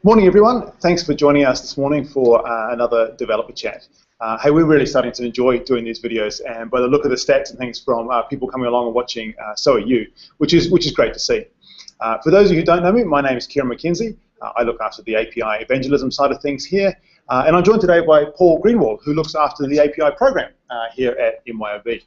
Morning everyone, thanks for joining us this morning for another developer chat. Hey, we're really starting to enjoy doing these videos, and by the look of the stats and things from people coming along and watching, so are you, which is great to see. For those of you who don't know me, my name is Kieran McKenzie. I look after the API evangelism side of things here, and I'm joined today by Paul Greenwald, who looks after the API program here at MYOB.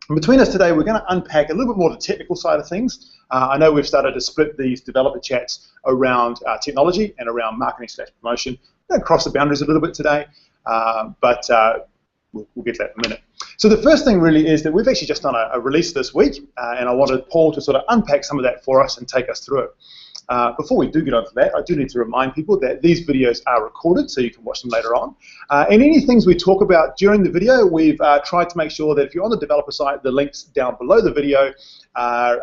And between us today, we're going to unpack a little bit more of the technical side of things. I know we've started to split these developer chats around technology and around marketing/promotion. We're going to cross the boundaries a little bit today, but we'll get to that in a minute. So the first thing really is that we've actually just done a release this week, and I wanted Paul to sort of unpack some of that for us and take us through it. Before we do get on to that, I do need to remind people that these videos are recorded, so you can watch them later on. And any things we talk about during the video, we've tried to make sure that if you're on the developer site, the links down below the video are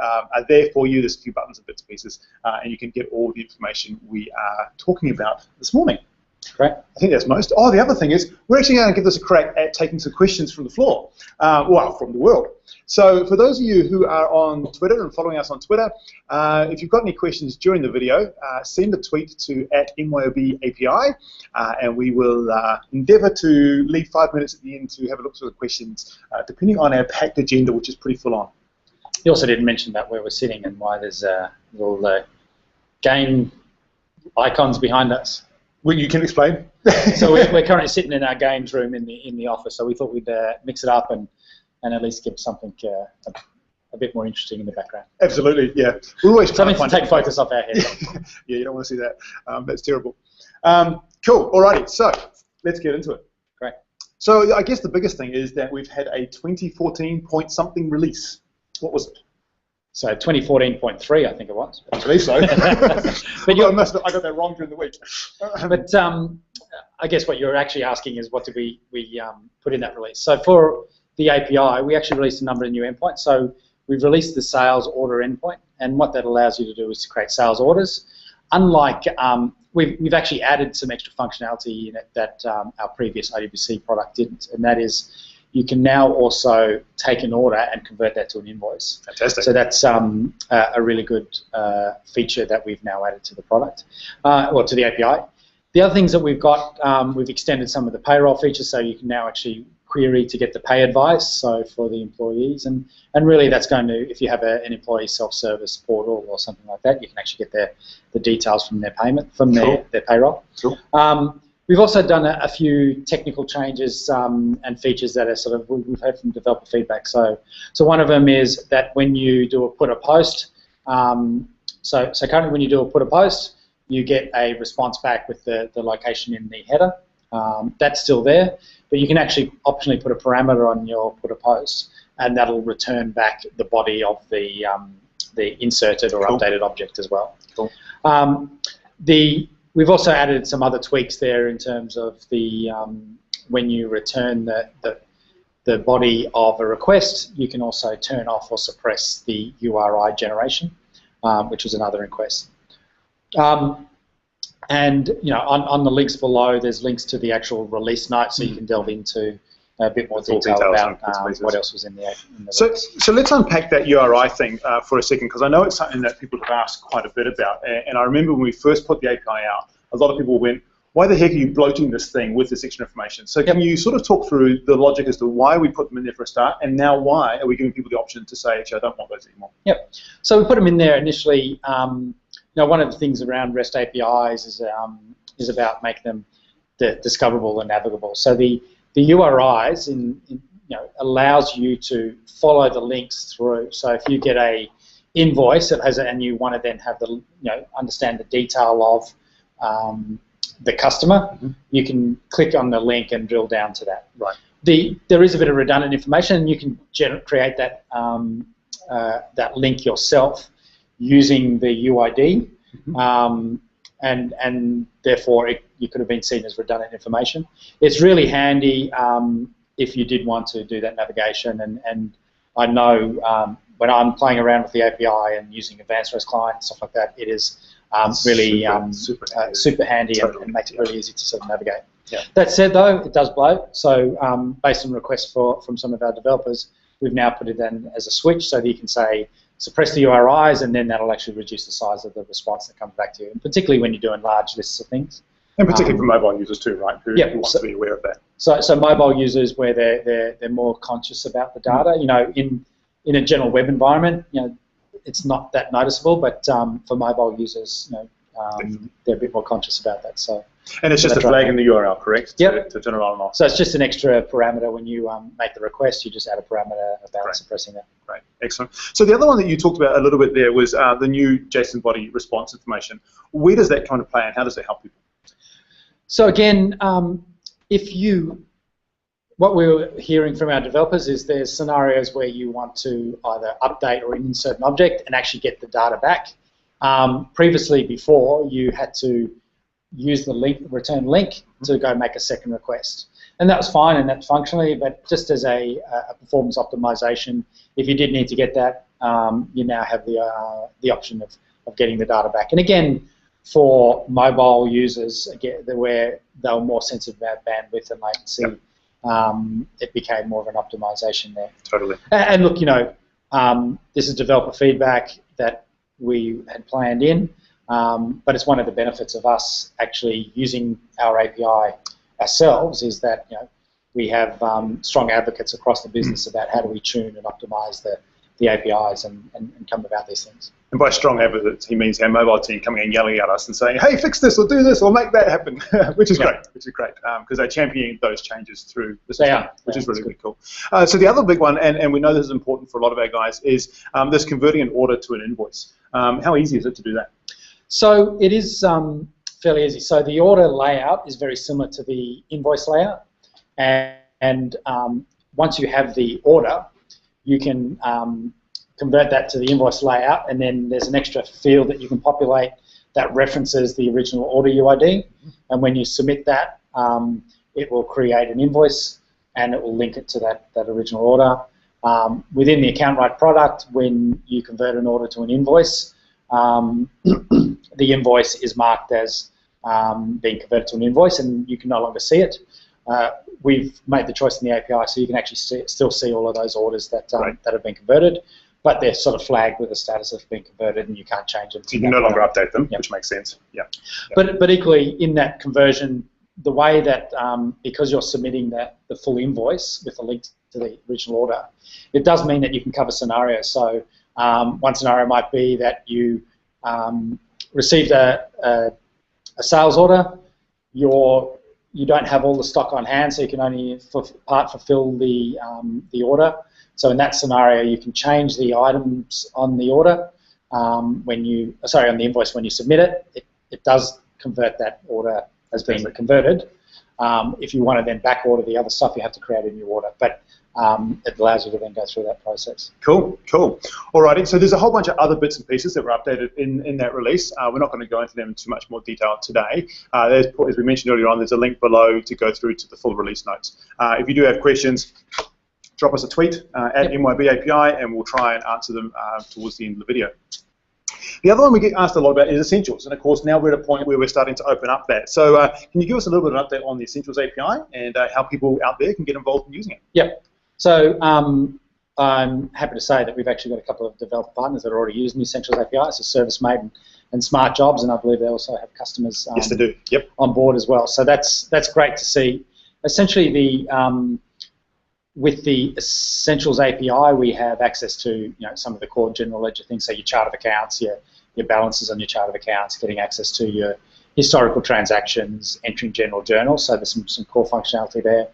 there for you. There's a few buttons and bits and pieces, and you can get all the information we are talking about this morning. Great. I think that's most. Oh, the other thing is we're actually going to give this a crack at taking some questions from the floor, well, from the world. So for those of you who are on Twitter and following us on Twitter, if you've got any questions during the video, send a tweet to @MYOBAPI, and we will endeavour to leave 5 minutes at the end to have a look through the questions, depending on our packed agenda, which is pretty full on. You also didn't mention that where we're sitting and why there's little game icons behind us. Well, you can explain. So we're currently sitting in our games room in the office, so we thought we'd mix it up and at least give something a bit more interesting in the background. Absolutely, yeah. We're always something to take focus off our head. Yeah, you don't want to see that. That's terrible. Cool. Alrighty. So let's get into it. Great. So I guess the biggest thing is that we've had a 2014 point something release. What was it? So 2014.3, I think it was. I believe so. But I got that wrong during the week. But I guess what you're actually asking is what did we put in that release. So for the API, we actually released a number of new endpoints. So we've released the sales order endpoint, and what that allows you to do is to create sales orders. Unlike, we've actually added some extra functionality in it that our previous OWC product didn't, and that is you can now also take an order and convert that to an invoice. Fantastic. So that's a really good feature that we've now added to the product, or to the API. The other things that we've got, we've extended some of the payroll features, so you can now actually query to get the pay advice, so for the employees, and really that's going to, if you have an employee self-service portal or something like that, you can actually get the details from their payment, from their payroll. Cool. We've also done a few technical changes and features that are sort of, we've heard from developer feedback. So one of them is that when you do a put a post, so currently when you do a put a post, you get a response back with the location in the header. That's still there, but you can actually optionally put a parameter on your put a post, and that'll return back the body of the inserted or updated object as well. Cool. We've also added some other tweaks there in terms of the when you return the body of a request, you can also turn off or suppress the URI generation, which was another request. And on the links below, there's links to the actual release note, so you can delve into a bit more detail about what else was in the So let's unpack that URI thing for a second, because I know it's something that people have asked quite a bit about. And I remember when we first put the API out, a lot of people went, why the heck are you bloating this thing with this extra information? So can you sort of talk through the logic as to why we put them in there for a start, and now why are we giving people the option to say, actually, I don't want those anymore? Yep. So we put them in there initially. One of the things around REST APIs is about making them discoverable and navigable. So the URIs allows you to follow the links through. So if you get a invoice that has and you want to then have the understand the detail of the customer, you can click on the link and drill down to that. Right. There is a bit of redundant information, and you can create that that link yourself using the UID, and therefore you could have been seen as redundant information. It's really handy if you did want to do that navigation, and I know when I'm playing around with the API and using advanced REST client and stuff like that, it is really super handy and makes it really easy to sort of navigate. Yeah. That said, though, it does bloat. So based on requests from some of our developers, we've now put it in as a switch so that you can say suppress the URIs, and then that'll actually reduce the size of the response that comes back to you, and particularly when you're doing large lists of things. And particularly for mobile users too, right? Who want to be aware of that. So mobile users, where they're more conscious about the data. You know, in a general web environment, you know, it's not that noticeable, but for mobile users, you know, they're a bit more conscious about that. So. And it's just a flag in the URL, correct? Yep. To turn it on and off. So it's just an extra parameter when you make the request. You just add a parameter about suppressing that. Great, excellent. So the other one that you talked about a little bit there was the new JSON body response information. Where does that come into play, and how does it help people? So again, what we're hearing from our developers is there's scenarios where you want to either update or insert an object and actually get the data back. Previously, before, you had to use the return link to go make a second request. And that was fine and that's functionally, but just as a performance optimization, if you did need to get that, you now have the option of getting the data back. And again, for mobile users, again, where they were more sensitive about bandwidth and latency, it became more of an optimization there. Totally. And look, you know, this is developer feedback that we had planned in. But it's one of the benefits of us actually using our API ourselves is that, you know, we have strong advocates across the business about how do we tune and optimize the APIs and come about these things. And by strong advocates, he means our mobile team coming and yelling at us and saying, hey, fix this or do this or make that happen, which is great, because they're championing those changes through the system, which is really cool. So the other big one, and we know this is important for a lot of our guys, is this converting an order to an invoice. How easy is it to do that? So it is fairly easy. So the order layout is very similar to the invoice layout, and once you have the order, you can convert that to the invoice layout, and then there's an extra field that you can populate that references the original order UID, and when you submit that, it will create an invoice and it will link it to that original order. Within the AccountRight product, when you convert an order to an invoice, the invoice is marked as being converted to an invoice, and you can no longer see it. We've made the choice in the API, so you can actually still see all of those orders that that have been converted, but they're sort of flagged with the status of being converted, and you can't change them. So you can no longer update them, which makes sense. Yeah. But equally, in that conversion, the way that because you're submitting the full invoice with a link to the original order, it does mean that you can cover scenarios. So one scenario might be that you received a sales order, you don't have all the stock on hand, so you can only fulfill the order. So in that scenario, you can change the items on the order on the invoice when you submit it. It does convert that order as being converted. If you want to then back order the other stuff, you have to create a new order. But it allows you to then go through that process. Cool, cool. Alrighty, so there's a whole bunch of other bits and pieces that were updated in that release. We're not going to go into them in too much more detail today. As we mentioned earlier on, there's a link below to go through to the full release notes. If you do have questions, drop us a tweet at MYB API, and we'll try and answer them towards the end of the video. The other one we get asked a lot about is Essentials, and of course now we're at a point where we're starting to open up that. So can you give us a little bit of an update on the Essentials API and how people out there can get involved in using it? Yep. So I'm happy to say that we've actually got a couple of developer partners that are already using the Essentials API. It's a ServiceMate and Smart Jobs, and I believe they also have customers yes, they do. Yep. On board as well. So that's great to see. Essentially, with the Essentials API, we have access to some of the core general ledger things, so your chart of accounts, your balances on your chart of accounts, getting access to your historical transactions, entering general journals, so there's some core functionality there.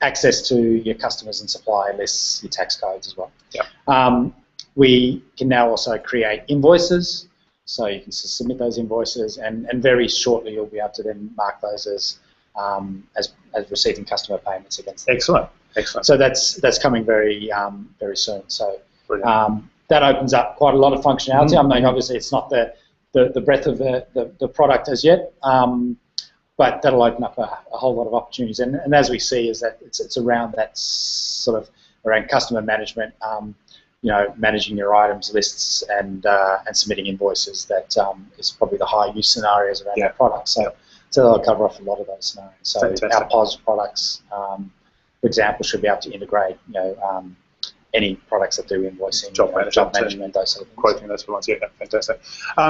Access to your customers and supplier lists, your tax codes as well. Yep. We can now also create invoices, so you can submit those invoices, and very shortly you'll be able to then mark those as receiving customer payments against them. Excellent, excellent. So that's coming very soon. So that opens up quite a lot of functionality. I mean, obviously it's not the breadth of the product as yet, but that'll open up a whole lot of opportunities. And as we see, is that it's around that sort of around customer management, managing your items lists and submitting invoices. That is probably the high use scenarios around that product. So they'll cover off a lot of those scenarios. So our POS products, for example, should be able to integrate, any products that do invoicing, job management, those sort of things. Quoting, those sort of ones. Yeah, fantastic.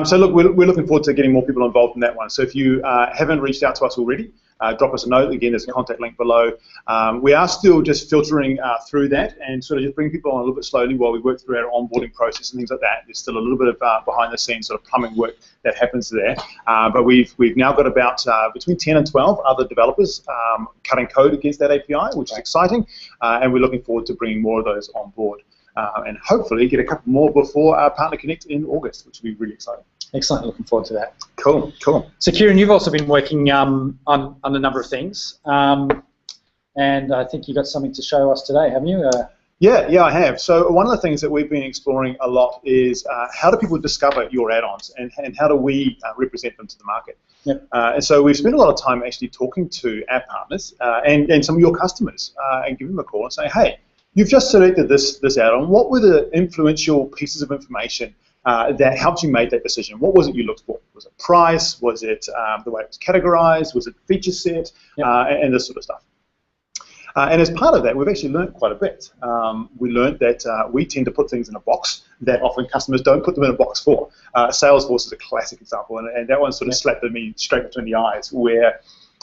So look, we're looking forward to getting more people involved in that one. So if you haven't reached out to us already, drop us a note. Again, there's a contact link below. We are still just filtering through that and sort of just bring people on a little bit slowly while we work through our onboarding process and things like that. There's still a little bit of behind the scenes sort of plumbing work that happens there. But we've now got about between 10 and 12 other developers cutting code against that API, which is exciting. And we're looking forward to bringing more of those on board. And hopefully get a couple more before our Partner Connect in August, which will be really exciting. Excellent, looking forward to that. Cool. So Kieran, you've also been working on a number of things, and I think you got something to show us today, haven't you? Yeah, I have. So one of the things that we've been exploring a lot is how do people discover your add-ons, and how do we represent them to the market? Yep. And so we've spent a lot of time actually talking to our partners and some of your customers and giving them a call and saying, hey, you've just selected this add-on. What were the influential pieces of information that helped you make that decision? What was it you looked for? Was it price? Was it the way it was categorized? Was it feature set? Yep. And this sort of stuff. And as part of that, we've actually learned quite a bit. We learned that we tend to put things in a box that often customers don't put them in a box for. Salesforce is a classic example, and that one sort of slapped me straight between the eyes, where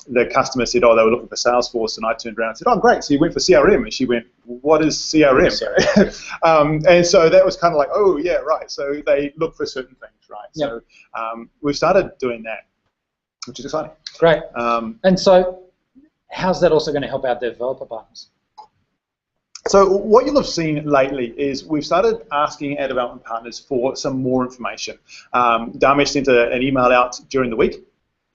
the customer said, oh, they were looking for Salesforce, and I turned around and said, oh, great, so you went for CRM, and she went, what is CRM? And so that was kind of like, oh, yeah, right, so they look for certain things, right? Yep. So we've started doing that, which is exciting. Great. And so how's that also going to help our developer partners? So what you'll have seen lately is we've started asking our development partners for some more information. Dharmesh sent an email out during the week.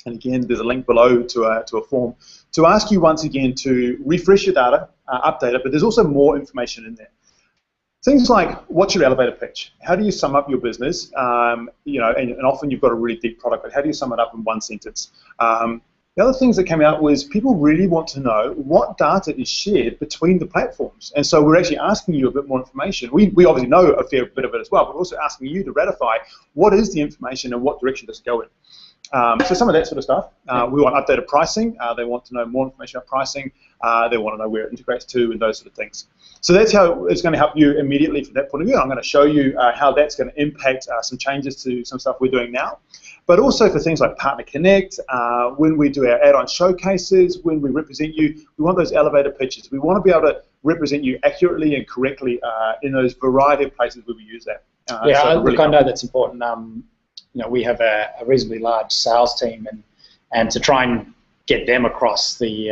And again, there's a link below to a form to ask you once again to refresh your data, update it, but there's also more information in there. Things like, what's your elevator pitch? How do you sum up your business? You know, and often you've got a really deep product, but how do you sum it up in one sentence? The other things that came out was people really want to know what data is shared between the platforms. And so we're actually asking you a bit more information. We obviously know a fair bit of it as well, but we're also asking you to ratify what is the information and what direction does it go in. So some of that sort of stuff. We want updated pricing. They want to know more information about pricing. They want to know where it integrates to and those sort of things. So that's how it's going to help you immediately from that point of view. I'm going to show you how that's going to impact some changes to some stuff we're doing now. But also for things like Partner Connect, when we do our add-on showcases, when we represent you, we want those elevator pitches. We want to be able to represent you accurately and correctly in those variety of places where we use that. Yeah, so look, I know that's important. You know, we have a reasonably large sales team, and to try and get them across the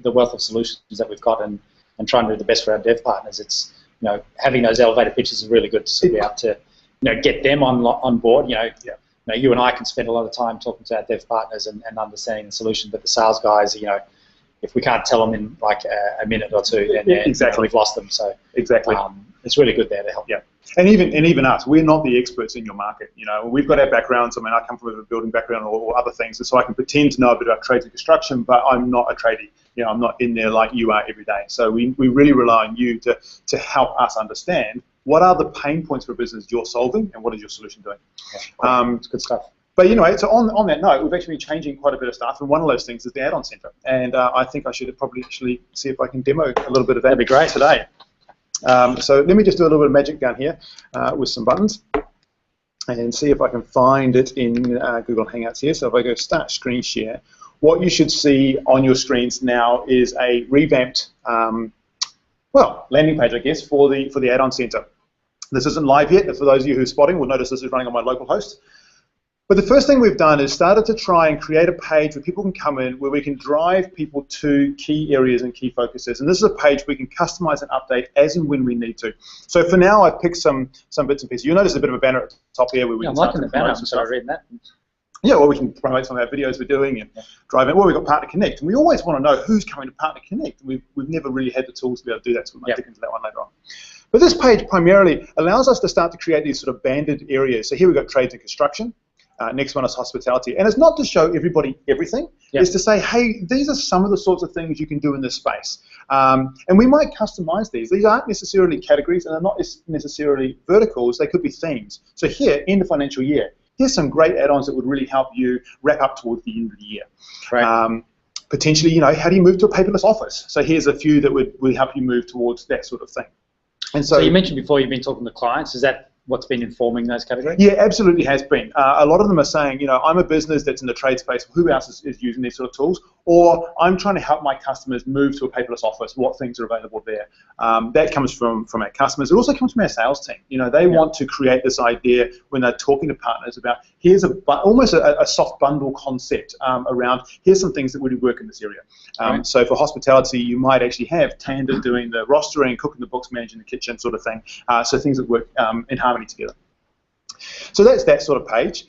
wealth of solutions that we've got and try and do the best for our dev partners, it's, you know, having those elevator pitches is really good to be able to, you know, get them on board. You know, yeah. You know, you and I can spend a lot of time talking to our dev partners and understanding the solution, but the sales guys, you know, if we can't tell them in like a minute or two, then exactly, we've lost them. So exactly, it's really good there to help. Yeah, and even us, we're not the experts in your market. You know, we've got our backgrounds. I mean, I come from a building background or other things, and so I can pretend to know a bit about trades and construction, but I'm not a tradie. You know, I'm not in there like you are every day. So we really rely on you to help us understand what are the pain points for business you're solving and what is your solution doing. Yeah, it's good stuff. But anyway, so on that note, we've actually been changing quite a bit of stuff, and one of those things is the add-on center. And I think I should probably actually see if I can demo a little bit of that. That'd be great today. So let me just do a little bit of magic down here with some buttons and see if I can find it in Google Hangouts here. So if I go start screen share, what you should see on your screens now is a revamped landing page, I guess, for the add-on center. This isn't live yet. For those of you who are spotting, will notice this is running on my local host. But the first thing we've done is started to try and create a page where people can come in, where we can drive people to key areas and key focuses. And this is a page we can customize and update as and when we need to. So for now, I've picked some bits and pieces. You'll notice a bit of a banner at the top here where we can start to promote some stuff. Reading that. Yeah, well, we can promote some of our videos we're doing and drive in. Well, we've got Partner Connect, and we always want to know who's coming to Partner Connect. We've never really had the tools to be able to do that, so we might dig into that one later on. But this page primarily allows us to start to create these sort of banded areas. So here we've got trades and construction. Next one is hospitality. And it's not to show everybody everything. It's to say, hey, these are some of the sorts of things you can do in this space. And we might customize these. These aren't necessarily categories, and they're not necessarily verticals. They could be themes. So here, end of financial year, here's some great add-ons that would really help you wrap up towards the end of the year. Right. Potentially, you know, how do you move to a paperless office? So here's a few that would help you move towards that sort of thing. And so you mentioned before you've been talking to clients. Is that what's been informing those categories? Yeah, absolutely has been. A lot of them are saying, I'm a business that's in the trade space. Who else is using these sort of tools? Or I'm trying to help my customers move to a paperless office. What things are available there? That comes from our customers. It also comes from our sales team. They want to create this idea when they're talking to partners about here's almost a soft bundle concept around here's some things that really work in this area. Right. So for hospitality, you might actually have Tanda doing the rostering, cooking the books, managing the kitchen sort of thing. So things that work in harmony together. So that's that sort of page.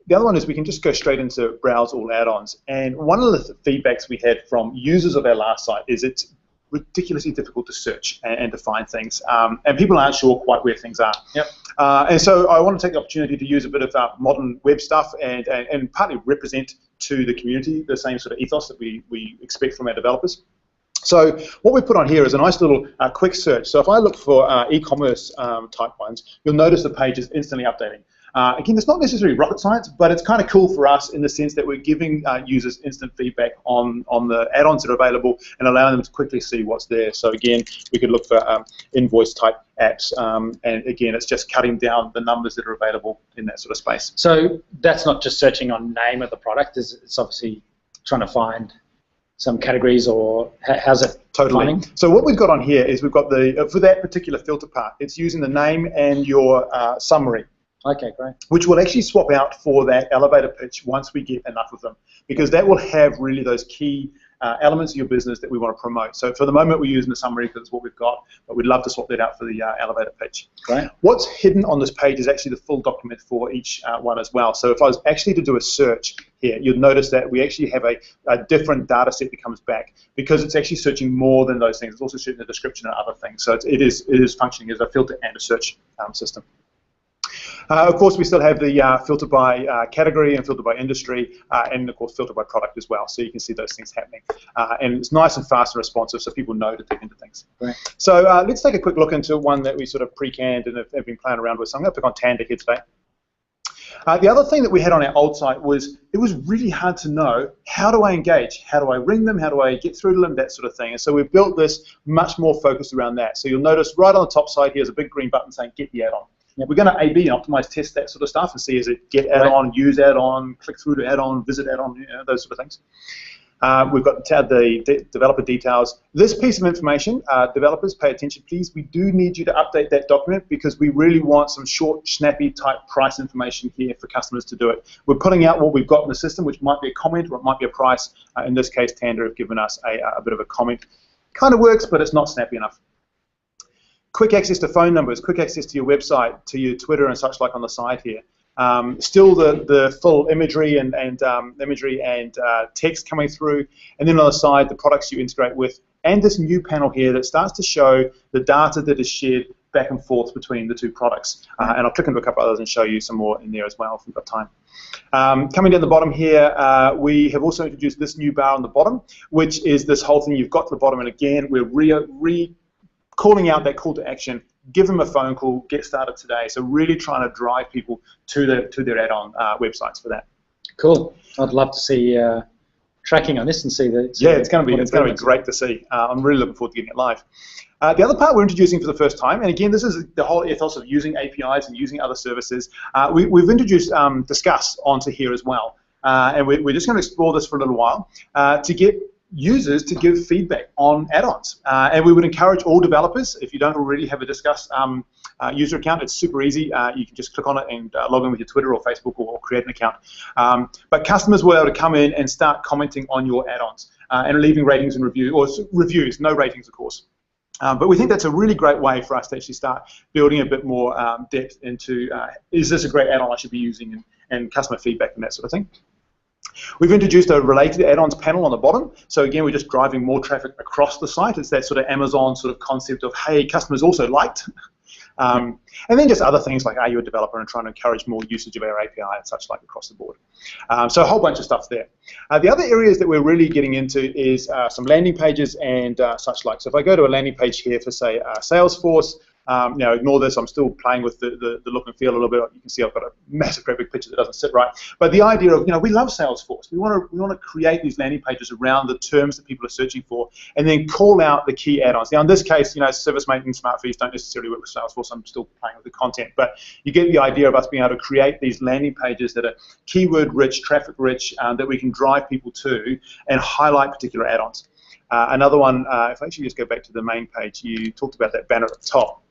The other one is we can just go straight into browse all add-ons. And one of the feedbacks we had from users of our last site is it's ridiculously difficult to search and to find things. And people aren't sure quite where things are. Yep. And so I want to take the opportunity to use a bit of modern web stuff and partly represent to the community the same sort of ethos that we expect from our developers. So what we put on here is a nice little quick search. So if I look for e-commerce type ones, you'll notice the page is instantly updating. Again, it's not necessarily rocket science, but it's kind of cool for us in the sense that we're giving users instant feedback on the add-ons that are available and allowing them to quickly see what's there. So again, we could look for invoice type apps, and again, it's just cutting down the numbers that are available in that sort of space. So that's not just searching on name of the product, it's obviously trying to find some categories, or how's it totally finding? So what we've got on here is we've got for that particular filter part, it's using the name and your summary. Okay, great. Which will actually swap out for that elevator pitch once we get enough of them, because that will have really those key elements of your business that we want to promote. So for the moment, we're using the summary because it's what we've got, but we'd love to swap that out for the elevator pitch. Great. What's hidden on this page is actually the full document for each one as well. So if I was actually to do a search here, you'd notice that we actually have a different data set that comes back because it's actually searching more than those things. It's also searching the description and other things. So it is functioning as a filter and a search system. Of course, we still have the filter by category and filter by industry, and of course filter by product as well. So you can see those things happening, and it's nice and fast and responsive, so people know to dig into things. Right. So let's take a quick look into one that we sort of pre-canned and have been playing around with. So I'm going to pick on Tanda here today. The other thing that we had on our old site was it was really hard to know, how do I engage? How do I ring them? How do I get through to them? That sort of thing. And so we've built this much more focused around that. So you'll notice right on the top side here's a big green button saying get the add-on. We're going to A/B and optimize, test that sort of stuff and see is it get add-on, use add-on, click through to add-on, visit add-on, those sort of things. We've got the developer details. This piece of information, developers, pay attention, please. We do need you to update that document because we really want some short, snappy type price information here for customers to do it. We're putting out what we've got in the system, which might be a comment or it might be a price. In this case, Tanda have given us a bit of a comment. Kind of works, but it's not snappy enough. Quick access to phone numbers, quick access to your website, to your Twitter and such like on the side here. Still the full imagery and text coming through, and then on the side the products you integrate with, and this new panel here that starts to show the data that is shared back and forth between the two products. And I'll click into a couple others and show you some more in there as well if we've got time. Coming down the bottom here, we have also introduced this new bar on the bottom, which is this whole thing you've got to the bottom, and again we're calling out that call to action. Give them a phone call, get started today. So really trying to drive people to their add-on websites for that. Cool. I'd love to see tracking on this and see that. Yeah, it's going to be great to see. I'm really looking forward to getting it live. The other part we're introducing for the first time, and again, this is the whole ethos of using APIs and using other services. We've introduced Discuss onto here as well, and we're just going to explore this for a little while to get users to give feedback on add-ons, and we would encourage all developers, if you don't already have a Discuss user account, it's super easy. You can just click on it and log in with your Twitter or Facebook or create an account. But customers will be able to come in and start commenting on your add-ons and leaving ratings and reviews, no ratings of course. But we think that's a really great way for us to actually start building a bit more depth into is this a great add-on I should be using, and customer feedback and that sort of thing. We've introduced a related add-ons panel on the bottom. So again, we're just driving more traffic across the site. It's that sort of Amazon sort of concept of, hey, customers also liked. And then just other things like, are you a developer, and trying to encourage more usage of our API and such like across the board. So a whole bunch of stuff there. The other areas that we're really getting into is some landing pages and such like. So if I go to a landing page here for, say, Salesforce, Ignore this. I'm still playing with the look and feel a little bit. You can see I've got a massive, great big picture that doesn't sit right. But the idea of, we love Salesforce. We want to create these landing pages around the terms that people are searching for, and then call out the key add-ons. Now, in this case, service maintenance, smart fees don't necessarily work with Salesforce. I'm still playing with the content, but you get the idea of us being able to create these landing pages that are keyword-rich, traffic-rich, that we can drive people to and highlight particular add-ons. Another one, if I actually just go back to the main page, you talked about that banner at the top.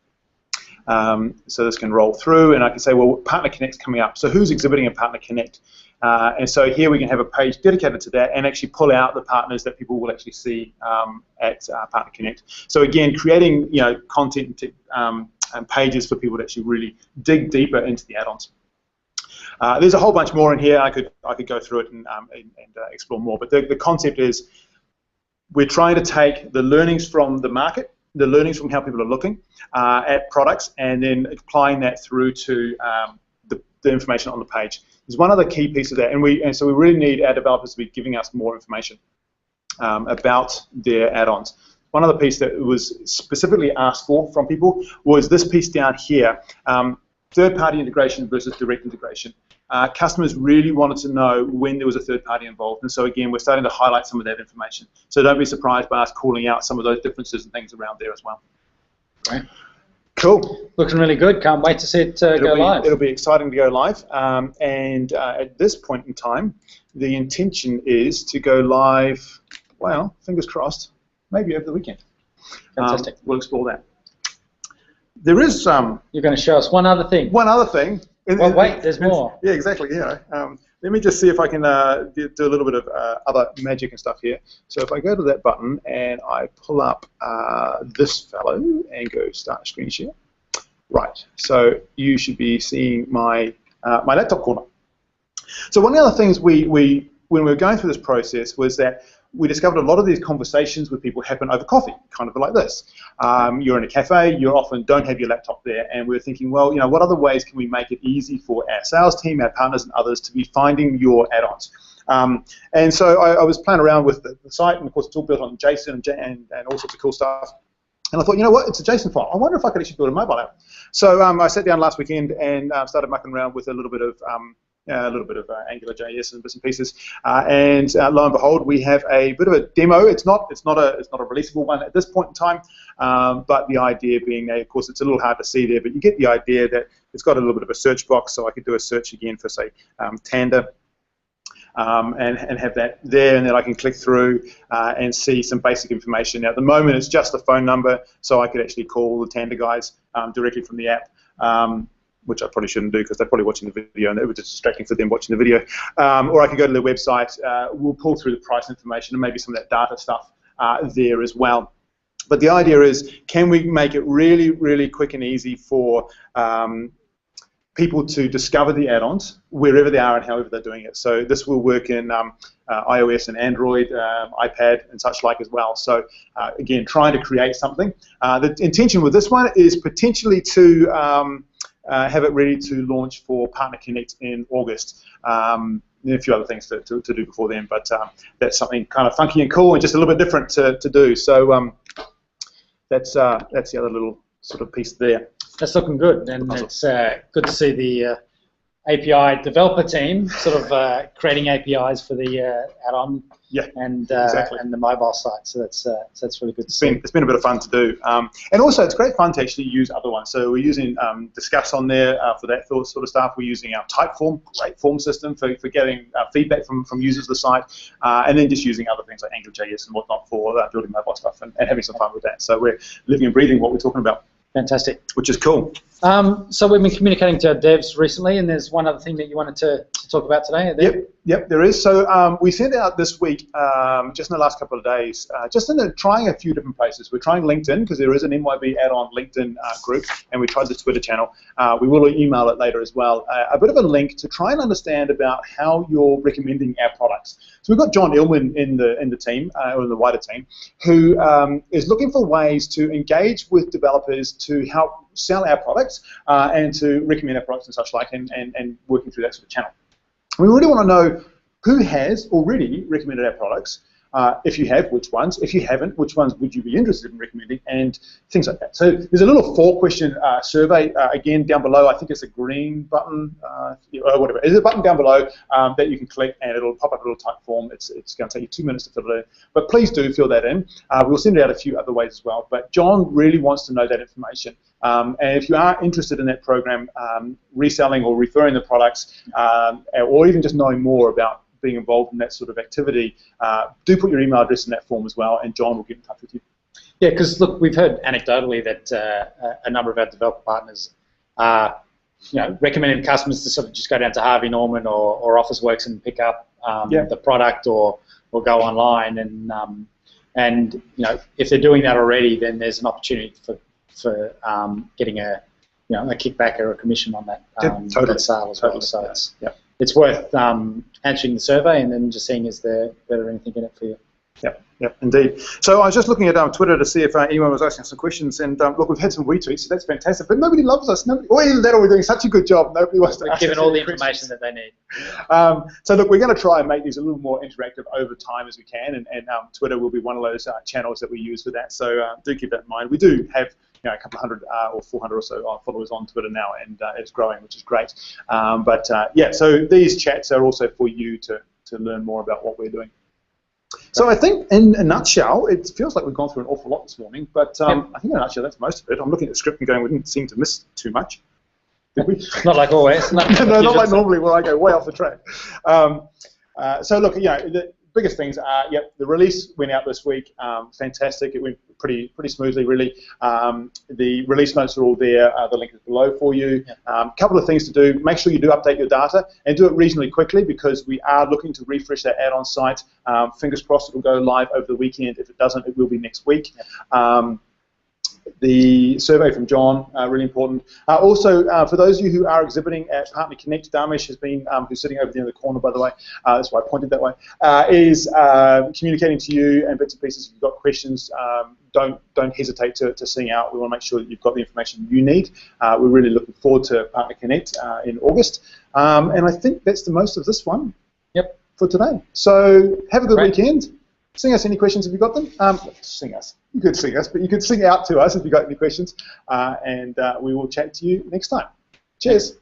So this can roll through, and I can say, well, Partner Connect's coming up. So who's exhibiting a Partner Connect? And so here we can have a page dedicated to that and actually pull out the partners that people will actually see at Partner Connect. So again, creating content and pages for people to actually really dig deeper into the add-ons. There's a whole bunch more in here. I could go through it and explore more. But the concept is we're trying to take the learnings from the market, the learnings from how people are looking at products, and then applying that through to the information on the page. There's one other key piece of that, and so we really need our developers to be giving us more information about their add-ons. One other piece that was specifically asked for from people was this piece down here, third-party integration versus direct integration. Customers really wanted to know when there was a third party involved, and so again, we're starting to highlight some of that information. So don't be surprised by us calling out some of those differences and things around there as well. Right. Cool. Looking really good. Can't wait to see it go live. It'll be exciting to go live, and at this point in time, the intention is to go live, well, fingers crossed, maybe over the weekend. Fantastic. We'll explore that. There is You're going to show us one other thing. One other thing. Well, wait, there's more. Yeah, exactly. Yeah. Let me just see if I can do a little bit of other magic and stuff here. So if I go to that button and I pull up this fellow and go start screen share. Right. So you should be seeing my my laptop corner. So one of the other things when we were going through this process was that we discovered a lot of these conversations with people happen over coffee, kind of like this. You're in a cafe, you often don't have your laptop there, and we're thinking, well, what other ways can we make it easy for our sales team, our partners, and others to be finding your add-ons? And so I was playing around with the site, and of course it's all built on JSON and all sorts of cool stuff. And I thought, what, it's a JSON file. I wonder if I could actually build a mobile app. So I sat down last weekend and started mucking around with a little bit of AngularJS and bits and pieces, and lo and behold, we have a bit of a demo. It's not a releasable one at this point in time, but the idea being that, of course, it's a little hard to see there, but you get the idea that it's got a little bit of a search box, so I could do a search again for, say, Tanda, and have that there, and then I can click through and see some basic information. Now, at the moment, it's just the phone number, so I could actually call the Tanda guys directly from the app. Which I probably shouldn't do because they're probably watching the video and it was just distracting for them watching the video. Or I can go to their website, we'll pull through the price information and maybe some of that data stuff there as well. But the idea is, can we make it really, really quick and easy for people to discover the add-ons wherever they are and however they're doing it. So this will work in iOS and Android, iPad and such like as well. So again, trying to create something. The intention with this one is potentially to have it ready to launch for Partner Connect in August. And a few other things to do before then, but that's something kind of funky and cool and just a little bit different to do. So that's the other little sort of piece there. That's looking good, and it's good to see the API developer team sort of creating APIs for the add-on and the mobile site. So that's really good to see. It's been a bit of fun to do, and also it's great fun to actually use other ones. So we're using Discuss on there for that sort of stuff. We're using our Typeform, great form system for getting feedback from users of the site, and then just using other things like AngularJS and whatnot for building mobile stuff and having some fun with that. So we're living and breathing what we're talking about. Fantastic. Which is cool. So we've been communicating to our devs recently, and there's one other thing that you wanted to talk about today. Yep, there is. So we sent out this week, just in the last couple of days, just trying a few different places. We're trying LinkedIn because there is an NYB add-on LinkedIn group, and we tried the Twitter channel. We will email it later as well. A bit of a link to try and understand about how you're recommending our products. So we've got John Illman in the team, or in the wider team, who is looking for ways to engage with developers to help sell our products and to recommend our products and such like, and working through that sort of channel. We really want to know who has already recommended our products, If you have, which ones? If you haven't, which ones would you be interested in recommending? And things like that. So there's a little 4-question survey, again, down below. I think it's a green button, or whatever. There's a button down below that you can click, and it'll pop up a little type form. It's going to take you 2 minutes to fill it in. But please do fill that in. We'll send it out a few other ways as well. But John really wants to know that information. And if you are interested in that program, reselling or referring the products, or even just knowing more about being involved in that sort of activity, do put your email address in that form as well, and John will get in touch with you. Yeah, because look, we've heard anecdotally that a number of our developer partners are, recommending customers to sort of just go down to Harvey Norman or Officeworks and pick up the product or go online, and if they're doing that already, then there's an opportunity for getting a kickback or a commission on that, that sale as well. So it's worth answering the survey and then just seeing is there anything in it for you. Yep, indeed. So I was just looking at Twitter to see if anyone was asking us some questions, and look, we've had some retweets, so that's fantastic. But nobody loves us. Either that or we're doing such a good job. Nobody wants to ask given us all the questions. information that they need. So look, we're going to try and make these a little more interactive over time as we can, and Twitter will be one of those channels that we use for that. So do keep that in mind. We do have a couple hundred or 400 or so followers on Twitter now, and it's growing, which is great. So these chats are also for you to learn more about what we're doing. So I think, in a nutshell, it feels like we've gone through an awful lot this morning, but I think in a nutshell, that's most of it. I'm looking at the script and going, we didn't seem to miss too much. Did we? Not like always. No, not like normally where I go way off the track. So look, the biggest things are, the release went out this week. Fantastic. It went pretty smoothly, really. The release notes are all there. The link is below for you. Couple of things to do. Make sure you do update your data and do it reasonably quickly, because we are looking to refresh that add-on site. Fingers crossed it will go live over the weekend. If it doesn't, it will be next week. The survey from John, really important. Also, for those of you who are exhibiting at Partner Connect, Dharmesh has been, who's sitting over there in the corner, by the way, that's why I pointed that way, is communicating to you and bits and pieces. If you've got questions, don't hesitate to sing out. We want to make sure that you've got the information you need. We're really looking forward to Partner Connect in August. And I think that's the most of this one for today. So have a good weekend. Sing us any questions if you've got them. Sing us. You could sing us, but you could sing out to us if you've got any questions. And we will chat to you next time. Cheers.